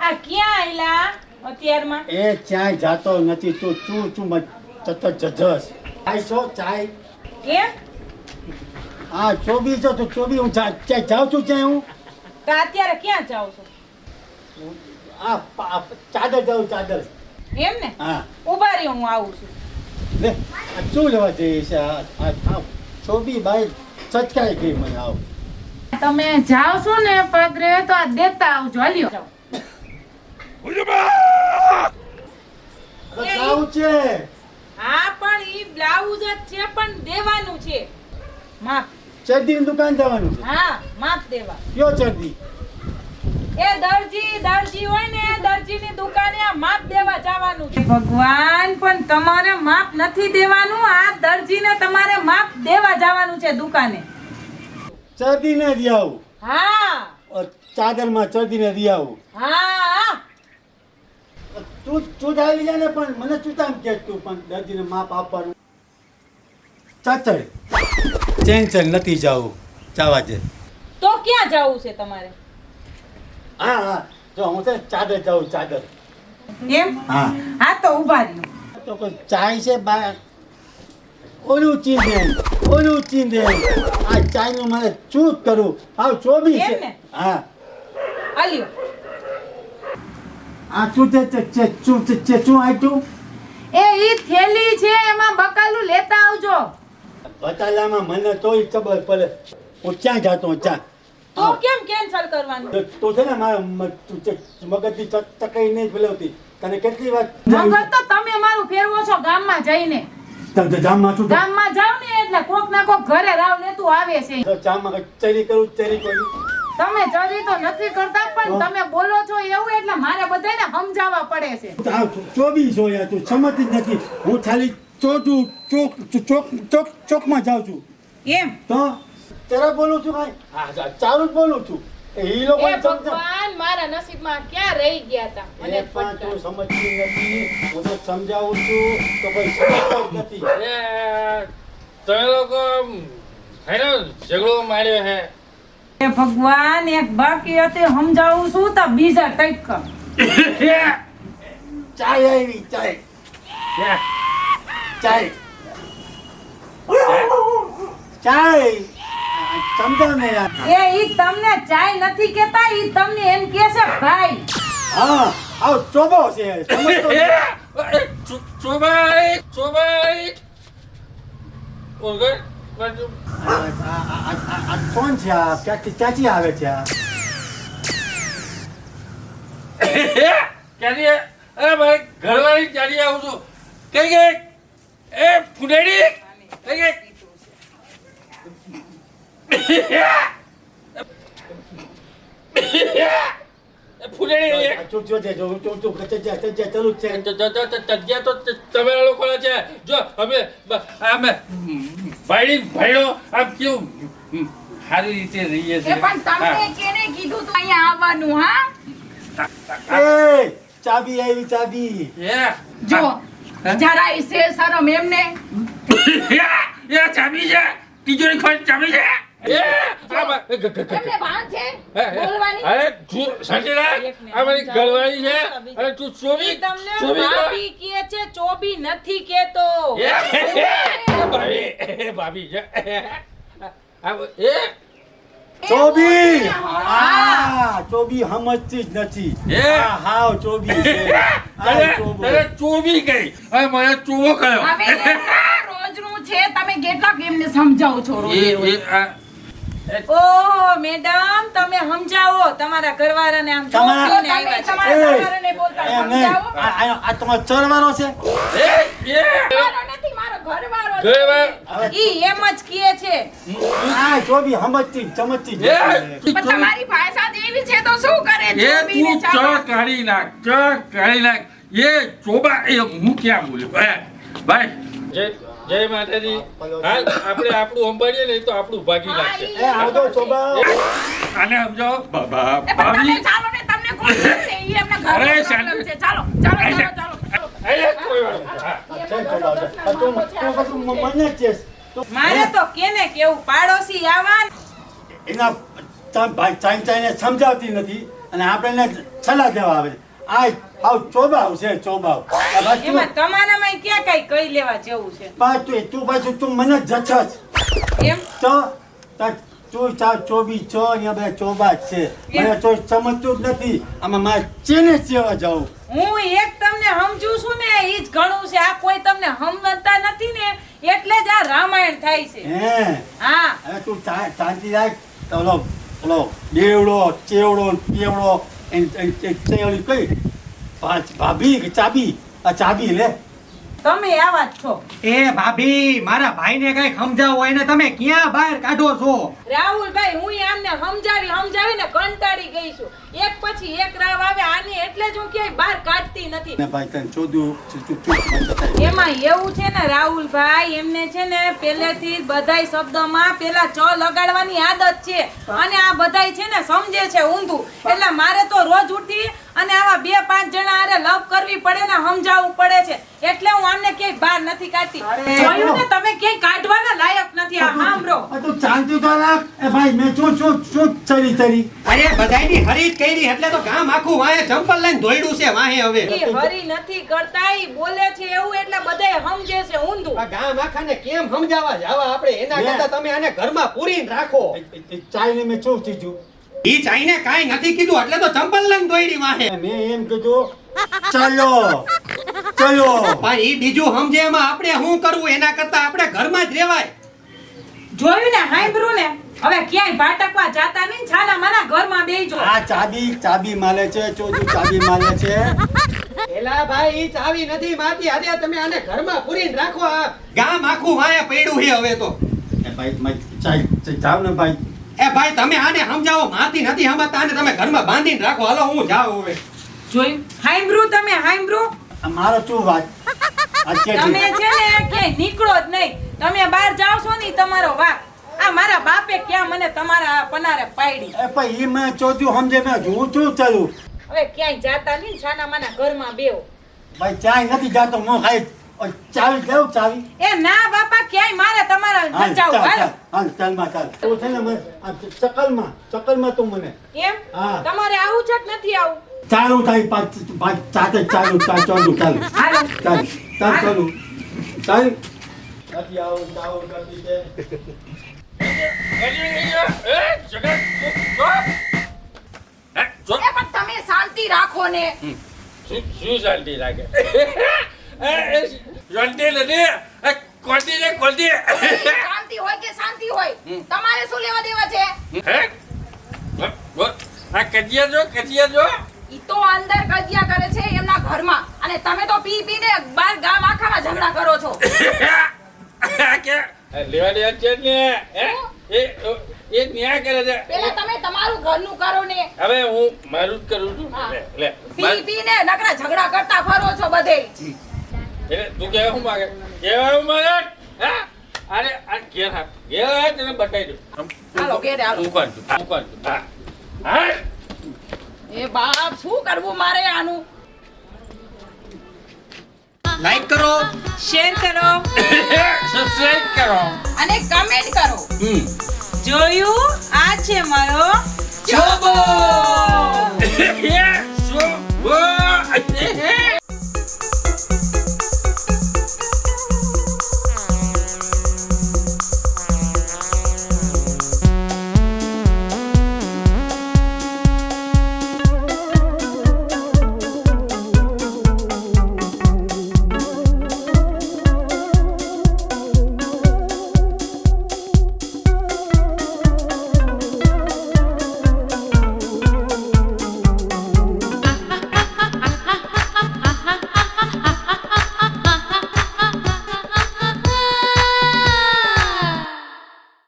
આ ક્યાં આયલા અત્યારમાં? એ ચાય જાતો નથી. તું ચૂ જજસ ચાય છો ચાય. કેમ? હા ચોબી છો તું ચોબી. હું જાઉં છું ચાય. હું તો અત્યારે ક્યાં જાવ છો? ચાદર જાઉં ચાદર. એમ ને? હા ઉભા રહ્યો, હું આવું છું. લે આ શું લેવા જઈએ છે? ચોબી બાઈ ચચકાઈ ગઈ મને. આવ તમે જાઓ છો ને પગરે તો આ દેતા આવજો. હાલ્યો જાઉં છે. હા પણ ઈ બ્લાઉઝ જ છે પણ દેવાનું છે. માપ. ચડ્ડીની દુકાન જવાનું છે. હા માપ દેવા. કયો ચડ્ડી? એ દરજી હોય ને, દરજીની દુકાને આ માપ દેવા જવાનું છે. ભગવાન, પણ તમારે માપ નથી દેવાનું. આ દરજીને તમારે માપ દેવા જવાનું છે દુકાને. ચડ્ડીને દી આવું. હા ચાદરમાં ચડ્ડીને દી આવું. હા તું જ આવી જાય ને. પણ મને શું કામ કે તું પણ દર્દીને માપ આપવાનું? ચાચડ ચેન્જ નથી જવું. જવા દે. તો ક્યાં જવું છે તમારે? હા જો હું છે ચાદર જાઉં ચાદર. એમ? હા હા તો ઉભા રહ્યો. તો કોઈ ચાય છે બા? ઓલું ચીંધે આ ચાયનું મને ચૂક કરું. હા ચોબી એમ છે. ને? હા હાલ્યો. આ શું શું આટું? એ ઈ થેલી છે, એમાં બકાલું લેતા આવજો. બતાલામાં મને તોય ખબર પડે. હું ક્યાં જાતો ચા? તો કેમ કેન્સલ કરવાનું? તો છે ને મારા મગજની ચકાઈ નહીં બોલાવતી. તને કેટલી વાર મગર તો તમે મારું ફેરવો છો ગામમાં જઈને. જામમાં છું ગામમાં જાવ ને એટલે કોક ના કોક ઘરે રાવ લેતું આવે છે. જામમાં ચરી કરું ચરી કોઈ. તમે ચોરી તો નથી કરતા પણ તમે બોલો છો એવું એટલે મારે બધાને સમજાવવા પડે છે. ચોબી જોયા તું સમજતી જ નથી. હું ખાલી ચોકમાં જાઉં છું. એમ? તો જરા બોલું છું ભાઈ. હા ચાલુ જ બોલું છું. એ લોકો ભગવાન, મારા નસીબમાં ક્યાં રહી ગયા હતા મને પણ તું સમજતી નથી. હું તો સમજાવું છું તો કોઈ સમજતા જ નથી. તમે લોકો ઝઘડો માર્યો હે. એ ભગવાન, એક બાકી હતી સમજાવું છું તો બીજા કઈક કર. ચાય આવી ચાય ચાય ચાય સમજાવ ને યાર. એ ઈ તમને ચાય નથી કેતા, ઈ તમને એમ કહે છે ભાઈ. હા આવ ચોબો છે. સમજતો નથી. ચોબાઈ ઓળખે? આ કોણ છે? આ ક્યાંથી આવે છે? ક્યાંથી? અરે ભાઈ ઘરવાળી ક્યાંથી આવું છું? કઈ ગઈ? એ ફુડેડી કઈ ગઈ? તમે લોકો છે. જો અમે ભાઈડો આમ કેવું સારી રીતે રહીએ છીએ. પણ તમને કેને કીધું તું અહીંયા આવવાનું? હા એ ચાબી આવી ચાબી. જો જરા ઈસે શરમ એમને. એ ચાબી છે. તિજોરી ખોલ ચાબી છે. એમને ભાન છે બોલવાની? અરે તું સંજના અમારી ઘરવાળી છે. અરે તું ચોબી તમને ચોબી ભાભી કહે છે, ચોબી નથી કેતો. ભાભી છે. ચોબી. હા ચોબી સમજતી જ નથી. હાવ ચોબી છે. ચોબી ગઈ. હવે મને ચોવો કયો. હવે રોજનું છે, તમે કેટલાક એમને સમજાવો છો રોજ? ઓહો મેડમ, તમે સમજાવો તમારા ઘરવાળાને. આમ ચોકીને આવ્યા છે. તમારા ઘરવાળાને બોલતા સમજાવો. આ તમારો ચરવાનો છે. મારો નથી, મારો ઘરવાળો છે. ઘરવાળો. ઈ એમ જ કહે છે. હા ચોબી સમજતી સમજતી જ નથી. પણ તમારી ભાષા જેવી છે તો શું કરે? એ ચોબીને તું ચાલો. ચ કાઢી નાખ. એ ચોબા એ હું ક્યાં બોલ્યો ભાઈ. જય માતાજી. હાલ આપણે આપણું સંભાળીએ ને તો આપણું ભાગી નાખશે. એ આવજો ચોબા. આને સમજાવો બાબા એ પણ ભાભી. તમે ચાલો ને, તમને કોણ છે? ઈ એમના ઘરનો અરે, problem છે. ચાલો ચાલો ચાલો ચાલો. કોઈ વાત મને છે મારે તો કેને કેવું, પાડોશી આવા એના ભાઈ ચાઈને સમજાવતી નથી અને આપણે છલા દેવા આવે આ આવ ચોબાવ છે ચોબાવ આ બાજુ એમાં તમારામાં ક્યાં કઈ કઈ લેવા જેવું છે તું પાછું તું મને જછ એમ તો તું ચોબી છો અહીંયા બધા ચોબા જ છે મને તો સમજતું જ નથી આમાં મારે ચેને સેવા જાઉં હું એક તમને સમજુ છું ને ઈ જ ઘણું છે આ કોઈ તમને સમજતા નથી ને એટલે જ આ રામાયણ થાય છે હે હા હવે તું શાંતિ રાખ તો ઓલો દેવડો ચેવડો કેવડો ચેવડી કઈ ભાભી કે ચાબી આ ચાબી લે તમે આવા જ છો એ ભાભી મારા ભાઈને કઈ સમજાવો એને તમે ક્યાં બહાર કાઢો છો રાહુલભાઈ હું આમને સમજાવીને કંટાળી ગઈ છું એક પછી એક રાવ આવે આની એટલે જ હું ક્યાંય બહાર કાઢતી નથી ને ભાઈ તને ચોદું એમાં એવું છે ને રાહુલભાઈ એમને છે ને પહેલેથી બધાય શબ્દોમાં પેલા ચ લગાડવાની આદત છે અને આ બધાય છે ને સમજે છે ઊંધું એટલે મારે તો રોજ ઉઠી અને આવા 2-5 જણા આરે લવ કરવી પડે ને સમજાવવું પડે છે એટલે હું આમને ક્યાંય બહાર નથી કાઢતી જોયું ને તમે ક્યાંય કાઢવાના લાયક નથી આ સાંભળો તું શાંતિ તો રાખ એ ભાઈ મેં શું ચરી અરે બધાયની હરી જ કરી એટલે તો ગામ આખું વાહે ચંપલ લઈને દોડ્યું છે વાહે હવે ઈ હરી નથી કરતા ઈ બોલે છે એવું એટલે બધાય સમજે છે ઊંધું આ ગામ આખાને કેમ સમજાવવા જાવા આપણે એના કરતા તમે આને ઘરમાં પૂરીને રાખો ચાઈને મેં શું કીધું ઈ ચાઈને કાઈ નથી કીધું એટલે તો ચંપલ લઈને દોડી વાહે મેં એમ કીધું ચલો પણ ઈ બીજું સમજે એમાં આપણે શું કરવું એના કરતા આપણે ઘરમાં જ રહેવાય જોયું ને સાંભળ્યું ને હવે ક્યાંય ભાટકવા જાતા નહીં છાના માના ઘરમાં બેસજો આ ચાબી માલે છે ચોદું ચાબી માલે છે એલા ભાઈ ઈ ચાવી નથી માતી આજે તમે આને ઘરમાં પૂરીને રાખો આ ગામ આખું વાહે પડ્યું છે હવે તો એ ભાઈ જાવ ને ભાઈ એ ભાઈ તમે આને સમજાવો માતી નથી સમજતા આને તમે ઘરમાં બાંધીને રાખો હાલો હું જાઉં હવે જોયું સાંભળ્યું આ મારો શું વાત આ છે તમે છે ને ક્યાંય નીકળો જ નહીં તમે બહાર જાવ છો ને ઈ તમારો વાક આ મારા બાપે ક્યાં મને તમારા પનારે પાડી એ ભાઈ ઈ મેં ચોદ્યું સમજે મેં હું શું ચાલું હવે ક્યાંય જાતા નહીં છાના માના ઘરમાં બેહો ભાઈ ચાય નથી જાતો હું ખાઈ ચાવી લેવું ચાવી એ ના બાપા ક્યાંય મારે તમારા બચાવ હાલો હાલ ચાલ તું છે ને મને આ ચકલમાં તું મને એમ હા. તમારે આવું છે કે નથી આવું ચાલુ થાય પાંચ ચાતે ચાલુ હાલો ચાલુ નથી આવું કરતી છે એ પણ તમે શાંતિ રાખો ને શું શાંતિ લાગે શાંતિ નથી કોલતી શાંતિ હોય કે શાંતિ હોય તમારે શું લેવા દેવા છે આ કજિયા જો ઈ તો અંદર કજિયા કરે છે એમના ઘરમાં અને તમે તો પી પીને બાર ગામ આખામાં ઝઘડા કરો છો લેવા દેવા છે ને એ ન્યાય કરે છે પેલા તમે તમારું ઘરનું કરો ને હવે હું મારું જ કરું છું હા. લે પી પીને નકરા ઝઘડા કરતા ફરો છો બધે એટલે તું કેવા હું માગે હા અરે આ ઘેર તને બતાવી દઉં હાલો ઘેરે હાલો હું કોણ છું હા હા એ બાપ શું કરવું મારે આનું લાઈક કરો શેર કરો સબસ્ક્રાઇબ કરો અને કમેન્ટ કરો હમ જોયું આ છે મારો જોબો